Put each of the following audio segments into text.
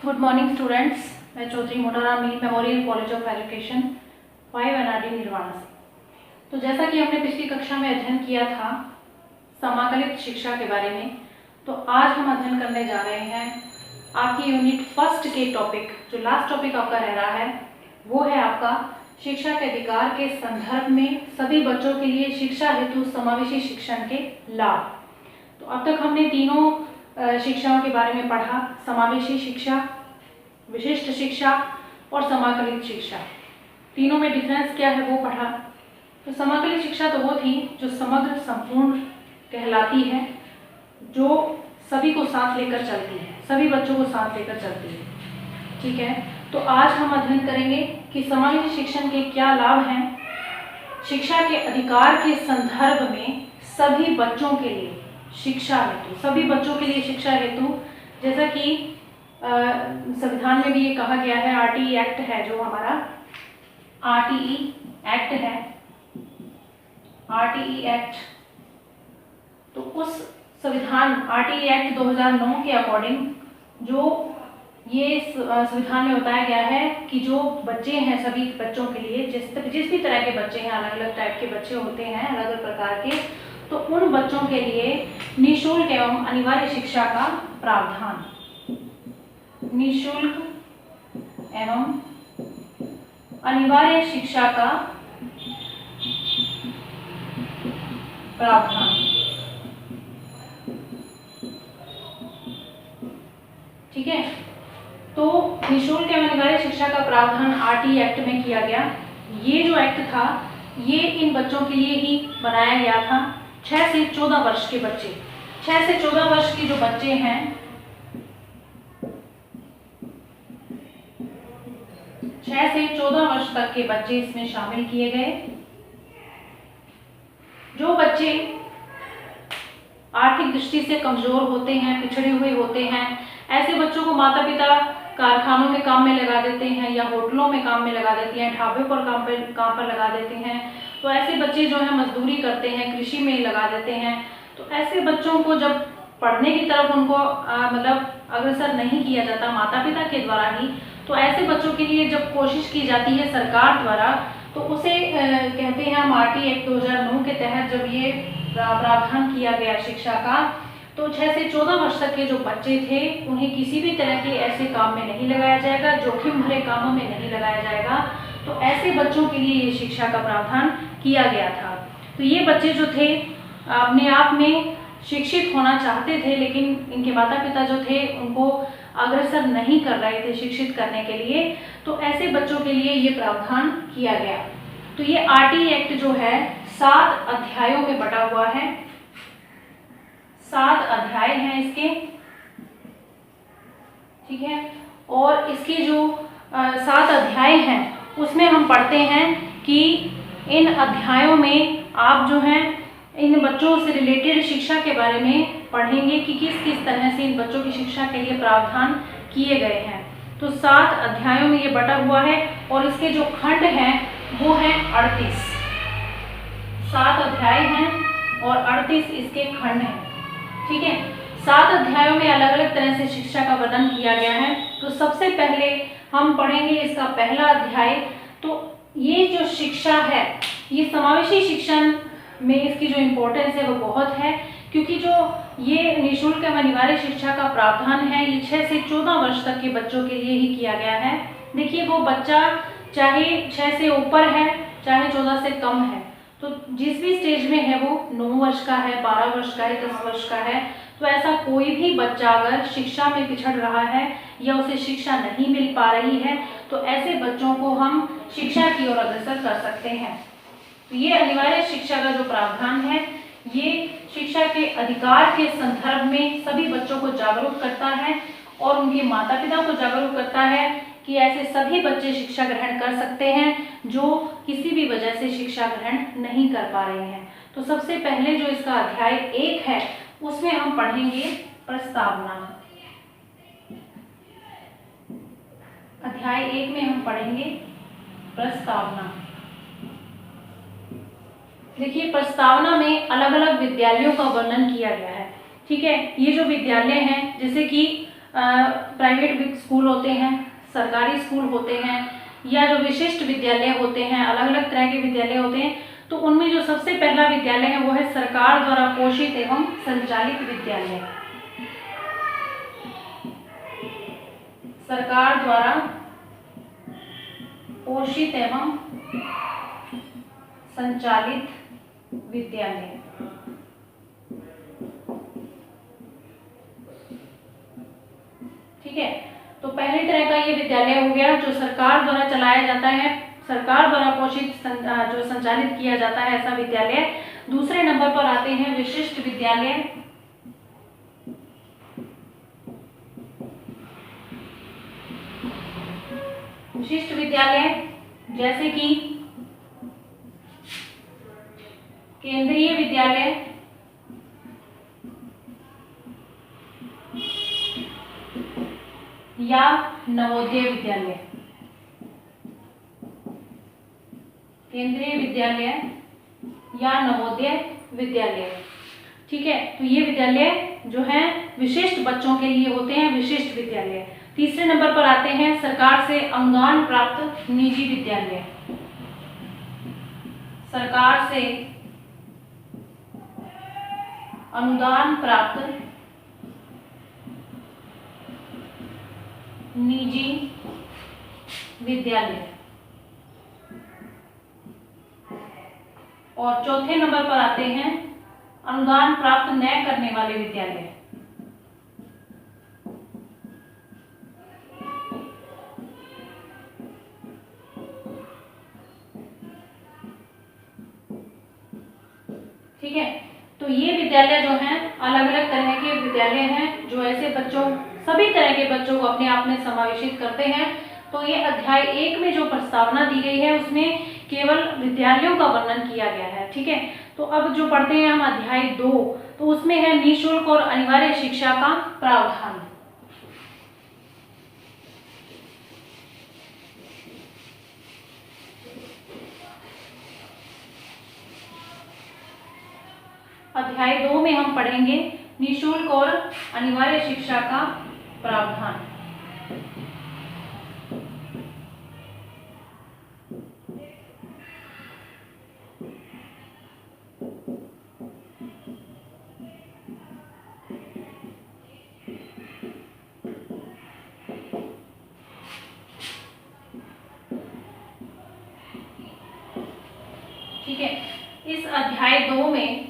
Good morning students. मैं Chaudhary Motaram Mir memorial college of education 5 NRD Nirvana से। तो जैसा कि हमने पिछली कक्षा में अध्ययन किया था समाकलित शिक्षा के बारे में, तो आज हम अध्ययन करने जा रहे हैं आपकी यूनिट फर्स्ट के टॉपिक, जो लास्ट टॉपिक आपका रह रहा है वो है आपका शिक्षा के अधिकार के संदर्भ में सभी बच्चों के लिए शिक्षा हेतु समावेशी शिक्षण के लाभ। तो अब तक हमने तीनों शिक्षाओं के बारे में पढ़ा, समावेशी शिक्षा, विशिष्ट शिक्षा और समाकलित शिक्षा। तीनों में डिफरेंस क्या है वो पढ़ा। तो समाकलित शिक्षा तो वो थी जो समग्र संपूर्ण कहलाती है, जो सभी को साथ लेकर चलती है, सभी बच्चों को साथ लेकर चलती है। ठीक है, तो आज हम अध्ययन करेंगे कि समावेशी शिक्षण के क्या लाभ हैं शिक्षा के अधिकार के संदर्भ में सभी बच्चों के लिए शिक्षा हेतु, सभी बच्चों के लिए शिक्षा हेतु। जैसा कि संविधान में भी ये कहा गया है, RTE एक्ट है, जो हमारा RTE एक्ट है, RTE एक्ट, तो उस संविधान RTE एक्ट 2009 के अकॉर्डिंग जो ये संविधान में बताया गया है कि जो बच्चे हैं, सभी बच्चों के लिए, जिस भी तरह के बच्चे हैं, अलग अलग टाइप के बच्चे होते हैं, अलग अलग प्रकार के, तो उन बच्चों के लिए निःशुल्क एवं अनिवार्य शिक्षा का प्रावधान, निःशुल्क एवं अनिवार्य शिक्षा का प्रावधान। ठीक है, तो निःशुल्क एवं अनिवार्य शिक्षा का प्रावधान RTE एक्ट में किया गया। ये जो एक्ट था ये इन बच्चों के लिए ही बनाया गया था। 6 से 14 वर्ष के बच्चे, 6 से 14 वर्ष के जो बच्चे हैं, 6 से 14 वर्ष तक के बच्चे इसमें शामिल किए गए। जो बच्चे आर्थिक दृष्टि से कमजोर होते हैं, पिछड़े हुए होते हैं, ऐसे बच्चों को माता पिता कारखानों में काम में लगा देते हैं या होटलों में काम में लगा देते हैं, ढाबे पर काम पर लगा देते हैं। तो ऐसे बच्चे जो है मजदूरी करते हैं, कृषि में लगा देते हैं। तो ऐसे बच्चों को जब पढ़ने की तरफ उनको मतलब अग्रसर नहीं किया जाता माता पिता के द्वारा ही, तो ऐसे बच्चों के लिए जब कोशिश की जाती है सरकार द्वारा, तो उसे कहते हैं हम RTE एक्ट 2009 के तहत जब ये प्रावधान किया गया शिक्षा का, तो 6 से 14 वर्ष तक के जो बच्चे थे उन्हें किसी भी तरह के ऐसे काम में नहीं लगाया जाएगा, जोखिम भरे कामों में नहीं लगाया जाएगा। तो ऐसे बच्चों के लिए ये शिक्षा का प्रावधान किया गया था। तो ये बच्चे जो थे अपने आप में शिक्षित होना चाहते थे, लेकिन इनके माता पिता जो थे उनको अग्रसर नहीं कर रहे थे शिक्षित करने के लिए, तो ऐसे बच्चों के लिए ये प्रावधान किया गया। तो ये RTE एक्ट जो है 7 अध्यायों में बटा हुआ है, 7 अध्याय हैं इसके। ठीक है, और इसके जो 7 अध्याय हैं उसमें हम पढ़ते हैं कि इन अध्यायों में आप जो हैं इन बच्चों से रिलेटेड शिक्षा के बारे में पढ़ेंगे कि किस किस तरह से इन बच्चों की शिक्षा के लिए प्रावधान किए गए हैं। तो 7 अध्यायों में ये बटा हुआ है और इसके जो खंड हैं वो हैं 38। 7 अध्याय हैं और 38 इसके खंड हैं। ठीक है, 7 अध्यायों में अलग अलग तरह से शिक्षा का वर्णन किया गया है। तो सबसे पहले हम पढ़ेंगे इसका पहला अध्याय। तो ये जो शिक्षा है, ये समावेशी शिक्षण में इसकी जो इम्पोर्टेंस है वो बहुत है, क्योंकि जो ये निःशुल्क एवं अनिवार्य शिक्षा का प्रावधान है ये 6 से 14 वर्ष तक के बच्चों के लिए ही किया गया है। देखिए, वो बच्चा चाहे 6 से ऊपर है चाहे 14 से कम है, तो जिस भी स्टेज में है वो 9 वर्ष का है, 12 वर्ष का है, 10 वर्ष का है, तो ऐसा कोई भी बच्चा अगर शिक्षा में पिछड़ रहा है या उसे शिक्षा नहीं मिल पा रही है, तो ऐसे बच्चों को हम शिक्षा की ओर अग्रसर कर सकते हैं। तो ये अनिवार्य शिक्षा का जो प्रावधान है ये शिक्षा के अधिकार के संदर्भ में सभी बच्चों को जागरूक करता है और उनके माता पिता को जागरूक करता है कि ऐसे सभी बच्चे शिक्षा ग्रहण कर सकते हैं जो किसी भी वजह से शिक्षा ग्रहण नहीं कर पा रहे हैं। तो सबसे पहले जो इसका अध्याय 1 है उसमें हम पढ़ेंगे प्रस्तावना। अध्याय 1 में हम पढ़ेंगे प्रस्तावना। देखिए, प्रस्तावना में अलग अलग विद्यालयों का वर्णन किया गया है। ठीक है, ये जो विद्यालय हैं, जैसे कि प्राइवेट स्कूल होते हैं, सरकारी स्कूल होते हैं, या जो विशिष्ट विद्यालय होते हैं, अलग अलग तरह के विद्यालय होते हैं, तो उनमें जो सबसे पहला विद्यालय है वो है सरकार द्वारा पोषित एवं संचालित विद्यालय। सरकार द्वारा पोषित एवं संचालित विद्यालय। ठीक है, तो पहले तरह का ये विद्यालय हो गया जो सरकार द्वारा चलाया जाता है, सरकार द्वारा पोषित जो संचालित किया जाता है ऐसा विद्यालय। दूसरे नंबर पर आते हैं विशिष्ट विद्यालय। विशिष्ट विद्यालय जैसे कि केंद्रीय विद्यालय, या नवोदय विद्यालय। केंद्रीय विद्यालय या नवोदय विद्यालय। ठीक है, तो ये विद्यालय जो है विशिष्ट बच्चों के लिए होते हैं, विशिष्ट विद्यालय। तीसरे नंबर पर आते हैं सरकार से अनुदान प्राप्त निजी विद्यालय। सरकार से अनुदान प्राप्त निजी विद्यालय। और चौथे नंबर पर आते हैं अनुदान प्राप्त न करने वाले विद्यालय। ठीक है, तो ये विद्यालय जो हैं अलग अलग तरह के विद्यालय हैं जो ऐसे बच्चों, सभी तरह के बच्चों को अपने आप में समावेशित करते हैं। तो ये अध्याय 1 में जो प्रस्तावना दी गई है उसमें केवल विद्यालयों का वर्णन किया गया है। ठीक है, तो अब जो पढ़ते हैं हम अध्याय 2, तो उसमें है निःशुल्क और अनिवार्य शिक्षा का प्रावधान। अध्याय 2 में हम पढ़ेंगे निःशुल्क और अनिवार्य शिक्षा का प्रावधान। ठीक है, इस अध्याय 2 में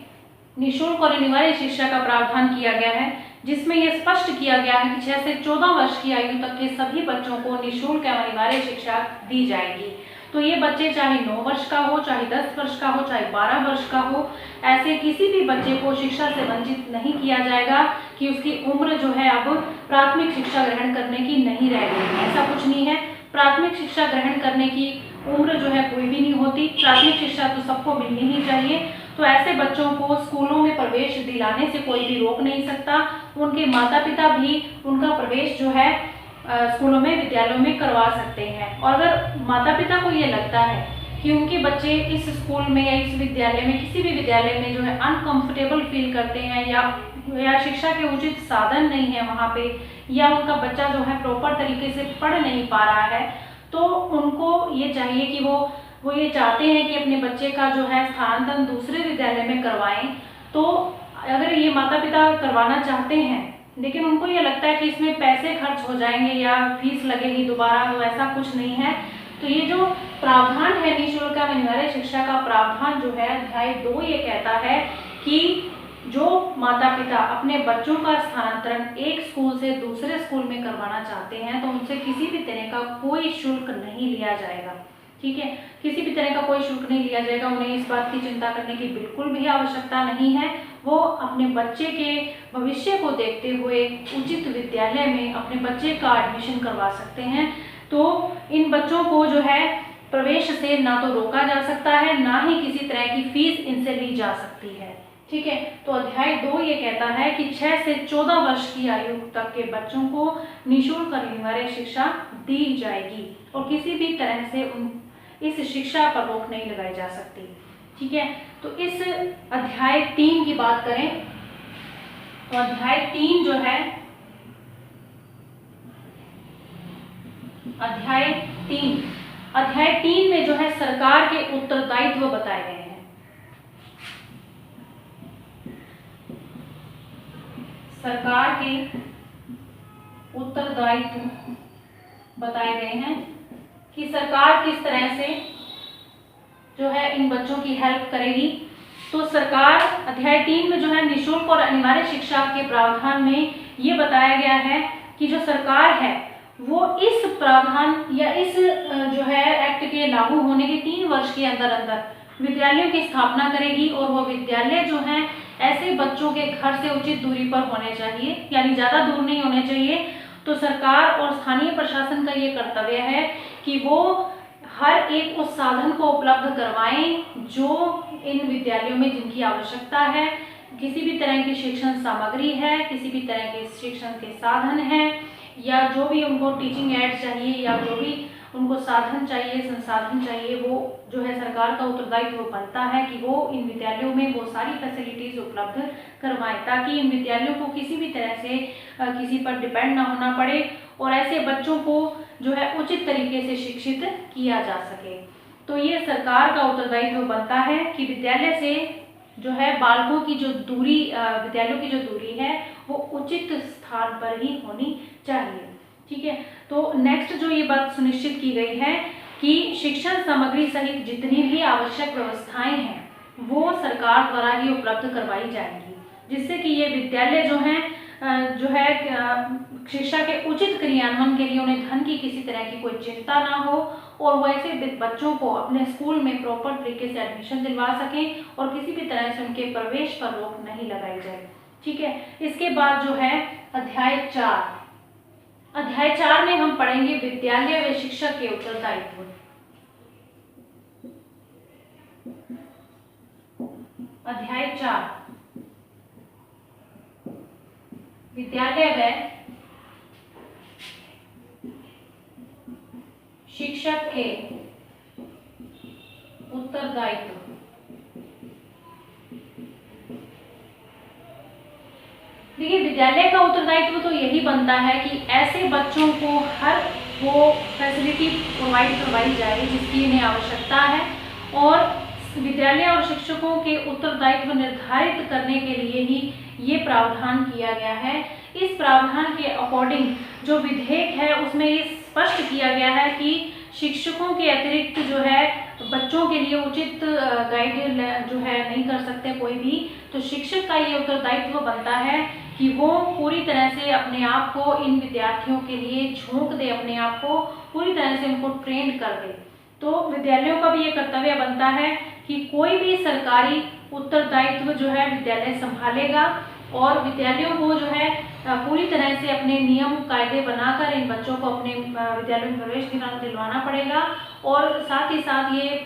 निःशुल्क और अनिवार्य शिक्षा का प्रावधान किया गया है, जिसमें यह स्पष्ट किया गया है कि 6 से 14 वर्ष की आयु तक के सभी बच्चों को निःशुल्क एवं अनिवार्य शिक्षा दी जाएगी। तो ये बच्चे चाहे 9 वर्ष का हो, चाहे 10 वर्ष का हो, चाहे 12 वर्ष का हो, ऐसे किसी भी बच्चे को शिक्षा से वंचित नहीं किया जाएगा कि उसकी उम्र जो है अब प्राथमिक शिक्षा ग्रहण करने की नहीं रह गई। ऐसा कुछ नहीं है, प्राथमिक शिक्षा ग्रहण करने की उम्र जो है कोई भी नहीं होती, प्राथमिक शिक्षा तो सबको मिलनी ही चाहिए। तो ऐसे बच्चों को स्कूलों में प्रवेश दिलाने से कोई भी रोक नहीं सकता, उनके माता पिता भी उनका प्रवेश जो है स्कूलों में, विद्यालयों में करवा सकते हैं। और अगर माता पिता को ये लगता है कि उनके बच्चे इस स्कूल में या इस विद्यालय में, किसी भी विद्यालय में जो है अनकंफर्टेबल फील करते हैं या शिक्षा के उचित साधन नहीं है वहाँ पे, या उनका बच्चा जो है प्रॉपर तरीके से पढ़ नहीं पा रहा है, तो उनको ये चाहिए कि वो ये चाहते हैं कि अपने बच्चे का जो है स्थानांतरण दूसरे विद्यालय में करवाएं। तो अगर ये माता पिता करवाना चाहते हैं लेकिन उनको ये लगता है कि इसमें पैसे खर्च हो जाएंगे या फीस लगेगी दोबारा, तो ऐसा कुछ नहीं है। तो ये जो प्रावधान है निःशुल्क एवं अनिवार्य शिक्षा का प्रावधान जो है अध्याय 2 ये कहता है कि जो माता पिता अपने बच्चों का स्थानांतरण एक स्कूल से दूसरे स्कूल में करवाना चाहते हैं तो उनसे किसी भी तरह का कोई शुल्क नहीं लिया जाएगा। ठीक है, किसी भी तरह का कोई शुल्क नहीं लिया जाएगा, उन्हें इस बात की चिंता करने की बिल्कुल भी आवश्यकता नहीं है। वो अपने बच्चे के भविष्य को देखते हुए उचित विद्यालय में अपने बच्चे का एडमिशन करवा सकते हैं। तो इन बच्चों को जो है प्रवेश से ना तो रोका जा सकता है, ना ही किसी तरह की फीस इनसे ली जा सकती है। ठीक है, तो अध्याय 2 ये कहता है कि 6 से 14 वर्ष की आयु तक के बच्चों को निःशुल्क और अनिवार्य शिक्षा दी जाएगी और किसी भी तरह से इस शिक्षा पर रोक नहीं लगाई जा सकती। ठीक है, तो इस अध्याय 3 की बात करें तो अध्याय 3 जो है अध्याय 3। अध्याय 3 में जो है सरकार के उत्तरदायित्व बताए गए हैं। सरकार के उत्तरदायित्व बताए गए हैं कि सरकार किस तरह से जो है इन बच्चों की हेल्प करेगी। तो सरकार अध्याय 3 में जो है निःशुल्क और अनिवार्य शिक्षा के प्रावधान में ये बताया गया है कि जो सरकार है वो इस प्रावधान या इस जो है एक्ट के लागू होने के 3 वर्ष के अंदर अंदर विद्यालयों की स्थापना करेगी, और वो विद्यालय जो हैं ऐसे बच्चों के घर से उचित दूरी पर होने चाहिए, यानी ज़्यादा दूर नहीं होने चाहिए। तो सरकार और स्थानीय प्रशासन का ये कर्तव्य है कि वो हर एक उस साधन को उपलब्ध करवाएं जो इन विद्यालयों में जिनकी आवश्यकता है। किसी भी तरह की शिक्षण सामग्री है, किसी भी तरह के शिक्षण के साधन हैं, या जो भी उनको टीचिंग एड चाहिए या जो भी उनको साधन चाहिए, संसाधन चाहिए, वो जो है सरकार का उत्तरदायित्व बनता है कि वो इन विद्यालयों में वो सारी फैसिलिटीज उपलब्ध करवाएं, ताकि इन विद्यालयों को किसी भी तरह से किसी पर डिपेंड ना होना पड़े और ऐसे बच्चों को जो है उचित तरीके से शिक्षित किया जा सके। तो ये सरकार का उत्तरदायित्व बनता है कि विद्यालय से जो है बालकों की जो दूरी, विद्यालयों की जो दूरी है वो उचित स्थान पर ही होनी चाहिए। ठीक है, तो नेक्स्ट जो ये बात सुनिश्चित की गई है कि शिक्षण सामग्री सहित जितनी भी आवश्यक व्यवस्थाएं हैं वो सरकार द्वारा ही उपलब्ध करवाई जाएंगी, जिससे कि ये विद्यालय जो है शिक्षा के उचित क्रियान्वयन के लिए उन्हें धन की किसी तरह की कोई चिंता ना हो, और वैसे बच्चों को अपने स्कूल में प्रॉपर तरीके से एडमिशन दिलवा सकें और किसी भी तरह से उनके प्रवेश पर रोक नहीं लगाई जाए। ठीक है, इसके बाद जो है अध्याय 4। अध्याय 4 में हम पढ़ेंगे विद्यालय व शिक्षक के उत्तरदायित्व। अध्याय 4 विद्यालय व शिक्षक के उत्तरदायित्व। देखिए, विद्यालय का उत्तरदायित्व तो यही बनता है कि ऐसे बच्चों को हर वो फैसिलिटी प्रोवाइड करवाई जाए जिसकी इन्हें आवश्यकता है, और विद्यालय और शिक्षकों के उत्तरदायित्व निर्धारित करने के लिए ही ये प्रावधान किया गया है। इस प्रावधान के अकॉर्डिंग जो विधेयक है उसमें ये स्पष्ट किया गया है कि शिक्षकों के अतिरिक्त जो है बच्चों के लिए उचित गाइड जो है नहीं कर सकते कोई भी। तो शिक्षक का ये उत्तरदायित्व बनता है कि वो पूरी तरह से अपने आप को इन विद्यार्थियों के लिए झोंक दे, अपने आप को पूरी तरह से उनको ट्रेन कर दे। तो विद्यालयों का भी ये कर्तव्य बनता है कि कोई भी सरकारी उत्तरदायित्व जो है विद्यालय संभालेगा, और विद्यालयों को जो है पूरी तरह से अपने नियम कायदे बनाकर इन बच्चों को अपने विद्यालयों में प्रवेश दिलवाना पड़ेगा, और साथ ही साथ ये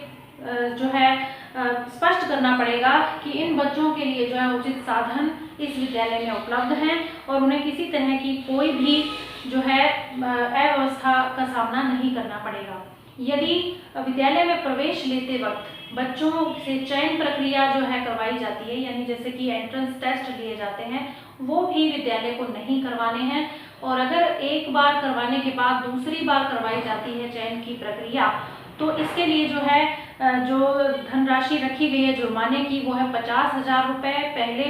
जो है स्पष्ट करना पड़ेगा कि इन बच्चों के लिए जो है उचित साधन इस विद्यालय में उपलब्ध हैं और उन्हें किसी तरह की कोई भी जो है अव्यवस्था का सामना नहीं करना पड़ेगा। यदि विद्यालय में प्रवेश लेते वक्त बच्चों से चयन प्रक्रिया जो है करवाई जाती है, यानी जैसे कि एंट्रेंस टेस्ट लिए जाते हैं, वो भी विद्यालय को नहीं करवाने हैं। और अगर एक बार करवाने के बाद दूसरी बार करवाई जाती है चयन की प्रक्रिया, तो इसके लिए जो है जो धनराशि रखी गई है जुर्माने की, वो है 50,000 रुपये, पहले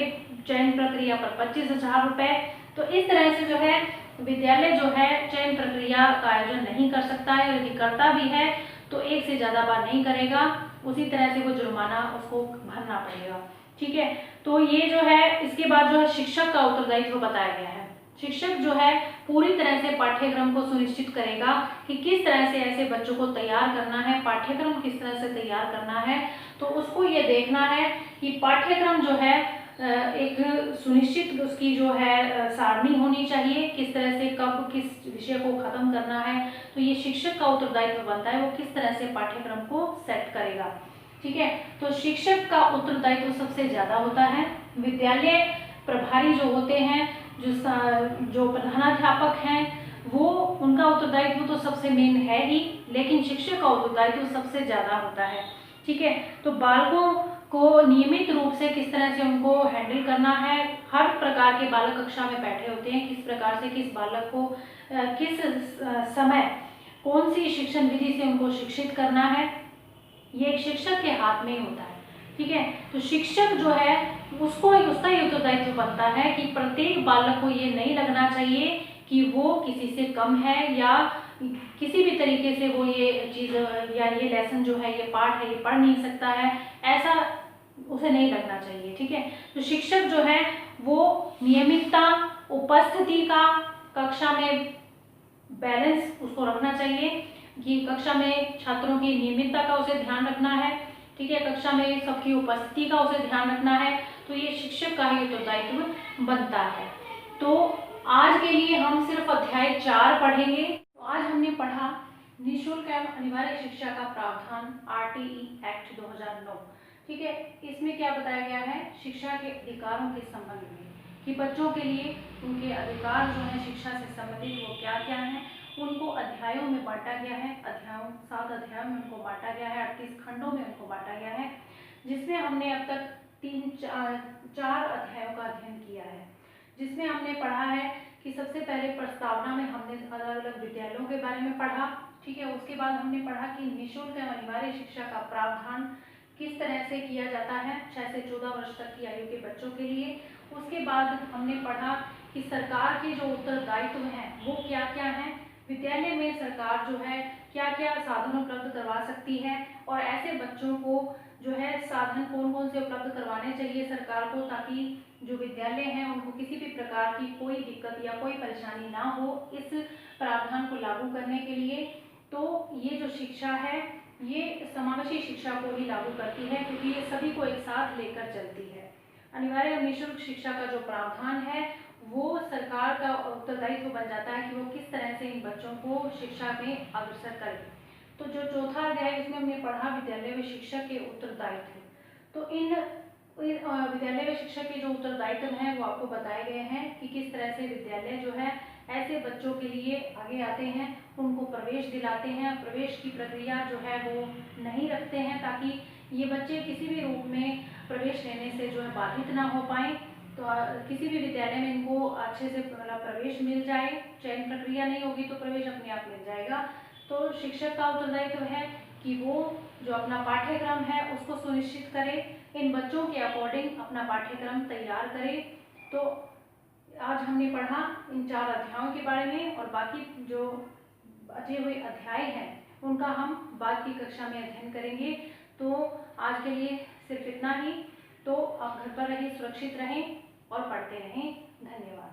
चयन प्रक्रिया पर 25,000 रुपये। तो इस तरह से जो है विद्यालय जो है चयन प्रक्रिया का आयोजन नहीं कर सकता है, यदि करता भी है तो एक से ज़्यादा बार नहीं करेगा, उसी तरह से वो जुर्माना उसको भरना पड़ेगा। ठीक है, तो ये जो है इसके बाद जो है शिक्षक का उत्तरदायित्व बताया गया है। शिक्षक जो है पूरी तरह से पाठ्यक्रम को सुनिश्चित करेगा कि किस तरह से ऐसे बच्चों को तैयार करना है, पाठ्यक्रम किस तरह से तैयार करना है। तो उसको ये देखना है कि पाठ्यक्रम जो है एक सुनिश्चित उसकी जो है सारणी होनी चाहिए, किस तरह से कब किस विषय को खत्म करना है। तो ये शिक्षक का उत्तरदायित्व बनता है, वो किस तरह से पाठ्यक्रम को सेट करेगा। ठीक है, तो शिक्षक का उत्तरदायित्व सबसे ज्यादा होता है। विद्यालय प्रभारी जो होते हैं, जो प्रधानाध्यापक हैं, वो उनका उत्तरदायित्व तो सबसे मेन है ही, लेकिन शिक्षक का उत्तरदायित्व सबसे ज्यादा होता है। ठीक है, तो बालकों को नियमित रूप से किस तरह से उनको हैंडल करना है। हर प्रकार के बालक कक्षा में बैठे होते हैं, किस प्रकार से किस बालक को किस समय कौन सी शिक्षण विधि से उनको शिक्षित करना है, ये एक शिक्षक के हाथ में ही होता है। ठीक है, तो शिक्षक जो है उसका ही उत्तरदायित्व बनता है कि प्रत्येक बालक को ये नहीं लगना चाहिए कि वो किसी से कम है या किसी भी तरीके से वो ये चीज़ या ये लेसन जो है, ये पाठ है, ये पढ़ नहीं सकता है, ऐसा उसे नहीं लगना चाहिए। ठीक है, तो शिक्षक जो है वो नियमितता, उपस्थिति का, कक्षा में बैलेंस उसको रखना चाहिए कि कक्षा में छात्रों की नियमितता का उसे ध्यान रखना है। ठीक है, कक्षा में सबकी उपस्थिति का उसे ध्यान रखना है। तो ये शिक्षक का ही उत्तरदायित्व बनता है। तो आज के लिए हम सिर्फ अध्याय 4 पढ़ेंगे। तो आज हमने पढ़ा निःशुल्क एवं अनिवार्य शिक्षा का प्रावधान आरटीई एक्ट 2009। ठीक है, इसमें क्या बताया गया है, शिक्षा के अधिकारों के संबंध में कि बच्चों के लिए उनके अधिकार जो है शिक्षा से संबंधित वो क्या क्या हैं, उनको अध्यायों में बांटा गया है। 7 अध्यायों में उनको बांटा गया है, 38 खंडों में उनको बांटा गया है, जिसमें हमने अब तक 4 अध्यायों का अध्ययन किया है। जिसमें हमने पढ़ा है कि सबसे पहले प्रस्तावना में हमने अलग अलग विद्यालयों के बारे में पढ़ा। ठीक है, उसके बाद हमने पढ़ा कि निःशुल्क एवं अनिवार्य शिक्षा का प्रावधान किस तरह से किया जाता है 6 से 14 वर्ष तक की आयु के बच्चों के लिए। उसके बाद हमने पढ़ा कि सरकार के जो उत्तरदायित्व हैं वो क्या क्या हैं, विद्यालय में सरकार जो है क्या क्या साधन उपलब्ध करवा सकती है, और ऐसे बच्चों को जो है साधन कौन कौन से उपलब्ध करवाने चाहिए सरकार को, ताकि जो विद्यालय हैं उनको किसी भी प्रकार की कोई दिक्कत या कोई परेशानी ना हो इस प्रावधान को लागू करने के लिए। तो ये जो शिक्षा है ये समावेशी शिक्षा को ही लागू करती है, क्योंकि ये सभी को एक साथ लेकर चलती है। अनिवार्य और निःशुल्क शिक्षा का जो प्रावधान है वो सरकार का उत्तरदायित्व बन जाता है कि वो किस तरह से इन बच्चों को शिक्षा में अग्रसर करे। तो जो चौथा अध्याय उसमें हमने पढ़ा विद्यालय में शिक्षक के उत्तरदायित्व। तो इन विद्यालय में शिक्षक के जो उत्तरदायित्व हैं वो आपको बताए गए हैं कि किस तरह से विद्यालय जो है ऐसे बच्चों के लिए आगे आते हैं, उनको प्रवेश दिलाते हैं, प्रवेश की प्रक्रिया जो है वो नहीं रखते हैं, ताकि ये बच्चे किसी भी रूप में प्रवेश लेने से जो है बाधित ना हो पाए। तो किसी भी विद्यालय में इनको अच्छे से मतलब प्रवेश मिल जाए, चयन प्रक्रिया नहीं होगी तो प्रवेश अपने आप मिल जाएगा। तो शिक्षक का उत्तरदायित्व है कि वो जो अपना पाठ्यक्रम है उसको सुनिश्चित करे, इन बच्चों के अकॉर्डिंग अपना पाठ्यक्रम तैयार करे। तो आज हमने पढ़ा इन 4 अध्यायों के बारे में, और बाकी जो बचे हुए अध्याय हैं उनका हम बाद की कक्षा में अध्ययन करेंगे। तो आज के लिए सिर्फ इतना ही। तो आप घर पर रहें, सुरक्षित रहें और पढ़ते रहें। धन्यवाद।